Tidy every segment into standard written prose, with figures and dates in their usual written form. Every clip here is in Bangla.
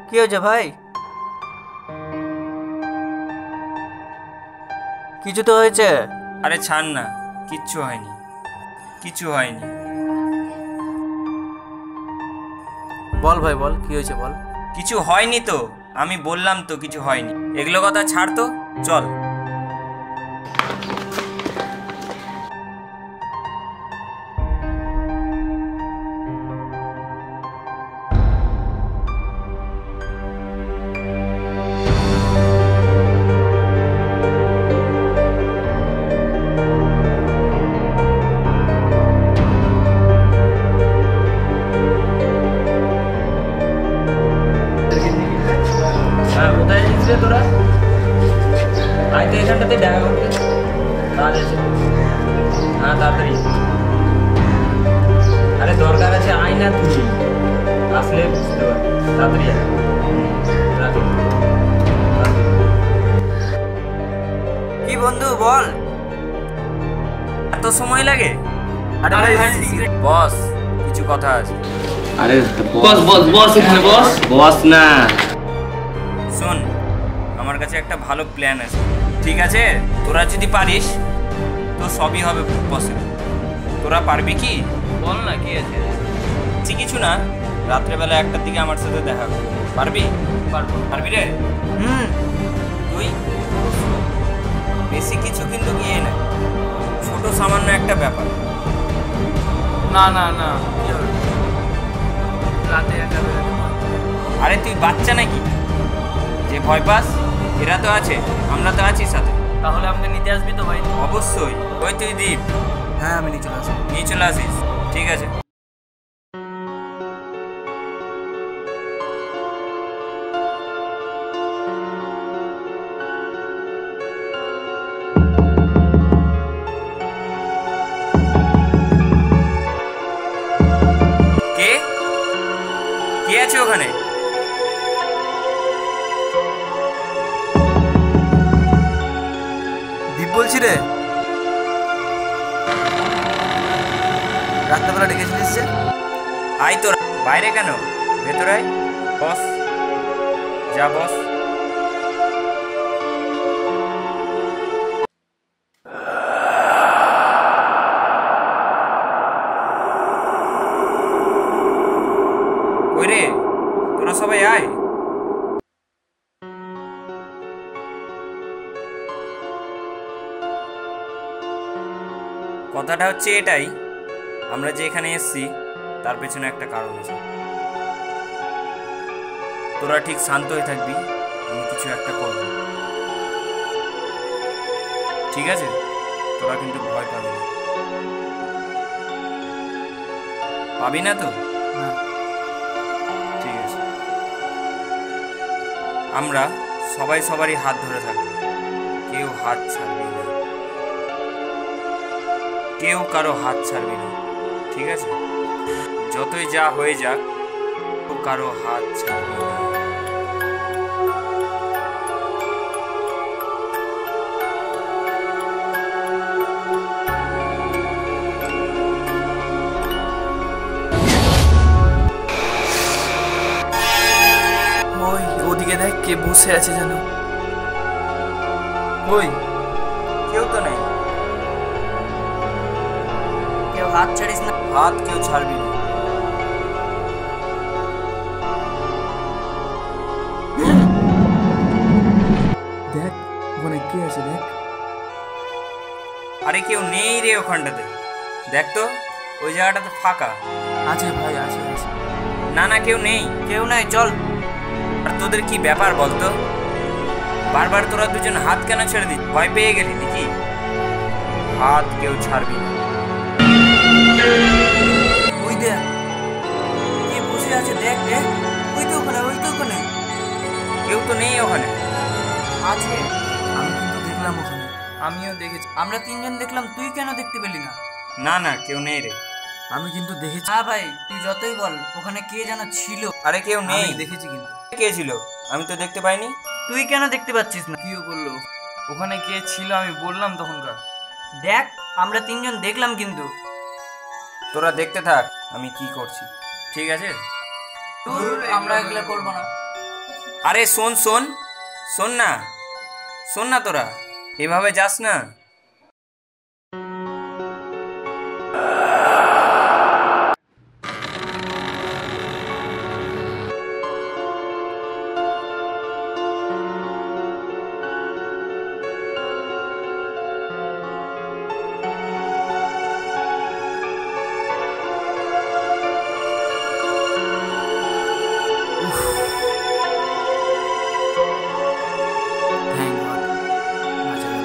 কি হয়েছে ভাই? কিছু তো হয়েছে। আরে ছাড় না, কিচ্ছু হয়নি, কিছু হয়নি। বল ভাই বল, কি হয়েছে বল। কিছু হয়নি তো, আমি বললাম তো কিছু হয়নি। এগুলো কথা ছাড় তো, চল। হ্যাঁ, কোথায় যাচ্ছিস রে তোরা? আয় তো এখানটাতে দেখা করতে। কাজ আছে। হ্যাঁ, তাড়াতাড়ি। আরে দরকার আছে, আয় না তুই। আসলে বুঝতে পার। তাড়াতাড়ি আয়। রাখি। কি বন্ধু বল। এত সময় লাগে? আরে ভাই বস, কিছু কথা আছে। আরে বস বস বস, এখানে বস বস না। শোন, আমার কাছে একটা ভালো প্ল্যান আছে, ঠিক আছে? তোরা যদি পারিস তো সবই হবে পসিবল। তোরা পারবি কি? বল না কি আছে। কিছু না, রাত্রেবেলা 1টার দিকে আমার সাথে দেখা করবি। পারবি? পারবি রে? তুই? বেশি কিছু কিন্তু গিয়ে না, ছোট সামান্য একটা ব্যাপার। না না না, রাতে একা বেরোতে পারবো। আরে তুই বাচ্চা নাকি যে ভয় পাস? এরা তো আছে, আমরা তো আছি সাথে। তাহলে আমাকে নিতে আসবি তো ভাই? অবশ্যই। ওই তুই দীপ, হ্যাঁ আমি নিয়ে চলে আসবো। নিয়ে চলে আসিস, ঠিক আছে? কে কে আছে ওখানে? দীপ বলছি রে। রাত্রেবেলা ডেকেছিলিস যে? আয় তোর বাইরে কেন, ভেতরে আয়। বস, যা বস। ওই রে, তোরা সবাই আয়। কথাটা হচ্ছে এটাই, আমরা যে এখানে এসেছি তার পেছনে একটা কারণ আছে। তোরা ঠিক শান্ত হয়ে থাকবি, আমি কিছু একটা করব, ঠিক আছে? তোরা কিন্তু ভয় পাবি না। পাবি না তো? না। ঠিক আছে, আমরা সবাই সবারই হাত ধরে থাকবো, কেউ হাত ছাড়বি না, কেউ কারো হাত ছাড়বি না, ঠিক আছে? যতই যা হয়ে যাক, কেউ কারো হাত ছাড়বি না। ওই ওদিকে দেখ, কে বসে আছে যেন। ওই কেউ তো নেই। কেউ হাত ছাড়িস না। হাত কেউ ছাড়বি না। দেখ ওখানে কে আছে দেখ। আরে কেউ নেই রে ওখানটাতে, দেখ তো, ওই জায়গাটাতে ফাঁকা। আছে ভাই, আছে আছে। না না, কেউ নেই। কেউ নাই, চল। আর তোদের কি ব্যাপার বলতো? বারবার তোরা দুজন হাত কেন ছেড়ে দিস? ভয় পেয়ে গেলি নাকি? হাত কেউ ছাড়বি না। ওই দেখ কে বসে আছে, দেখ দেখ। ওই তো ওখানে, ওই তো ওখানে। কেউ তো নেই ওখানে। আছে, আমি কিন্তু দেখলাম ওখানে। আমিও দেখেছি, আমরা তিনজন দেখলাম, তুই কেন দেখতে পেলি না? না না, কেউ নেই রে। আমি কিন্তু দেখেছি। হ্যাঁ ভাই, তুই যতই বল, ওখানে কে যেন ছিল। আরে কেউ নেই। আমি দেখেছি কিন্তু। কে ছিল? আমি তো দেখতে পাইনি। তুই কেন দেখতে পাচ্ছিস না? কিও বললো ওখানে কে ছিল, আমি বললাম তখনকার। দেখ, আমরা তিনজন দেখলাম কিন্তু। তোরা দেখতে থাক আমি কি করছি, ঠিক আছে? আমরা এগুলো করবো না। আরে শোন শোন শোন না, শোন না, তোরা এভাবে যাস না। থ্যাংক গড, বাঁচা গেল।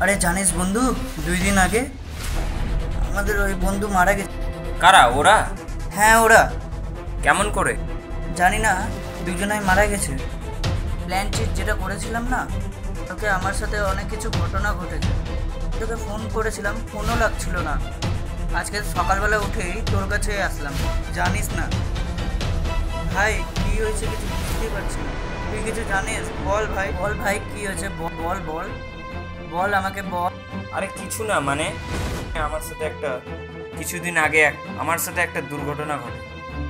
আরে জানিস বন্ধু, 2 দিন আগে আমাদের ওই বন্ধু মারা গেছে। কারা ওরা? হ্যাঁ ওরা। কেমন করে? জানি না, দুজনাই মারা গেছে। প্ল্যান চিট যেটা করেছিলাম না, তোকে আমার সাথে অনেক কিছু ঘটনা ঘটেছে। তোকে ফোন করেছিলাম, ফোনও লাগছিল না। আজকে সকালবেলা উঠেই তোর কাছে আসলাম, জানিস না ভাই কী হয়েছে কিছু বুঝতেই পারছি না। তুই কিছু জানিস? বল ভাই, বল ভাই কী হয়েছে, বল বল বল আমাকে বল। আরে কিছু না, মানে কিছুদিন আগে আমার সাথে একটা দুর্ঘটনা ঘটে।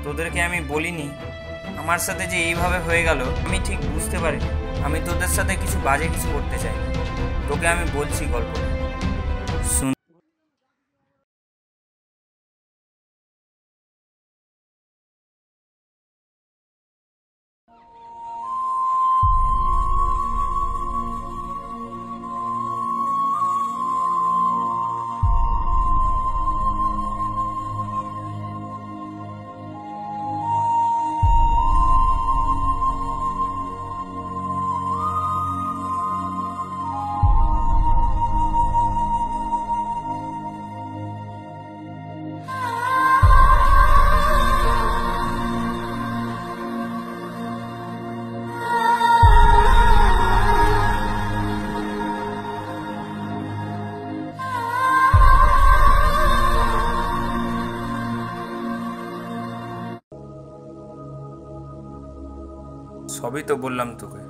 তোদেরকে আমি বলিনি, আমার সাথে যে এইভাবে হয়ে গেল আমি ঠিক বুঝতে পারিনি। আমি তোদের সাথে কিছু বাজে কিছু করতে চাই না, তোকে আমি বলছি গল্প শুন। সবই তো বললাম তোকে,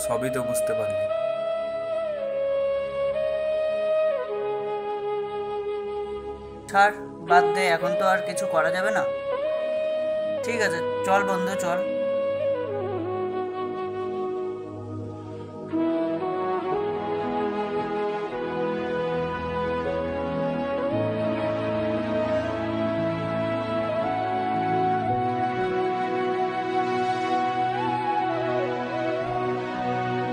সবই তো বুঝতে পারলি। ছাড়, বাদ দে, এখন তো আর কিছু করা যাবে না। ঠিক আছে, চল বন্ধু, চল।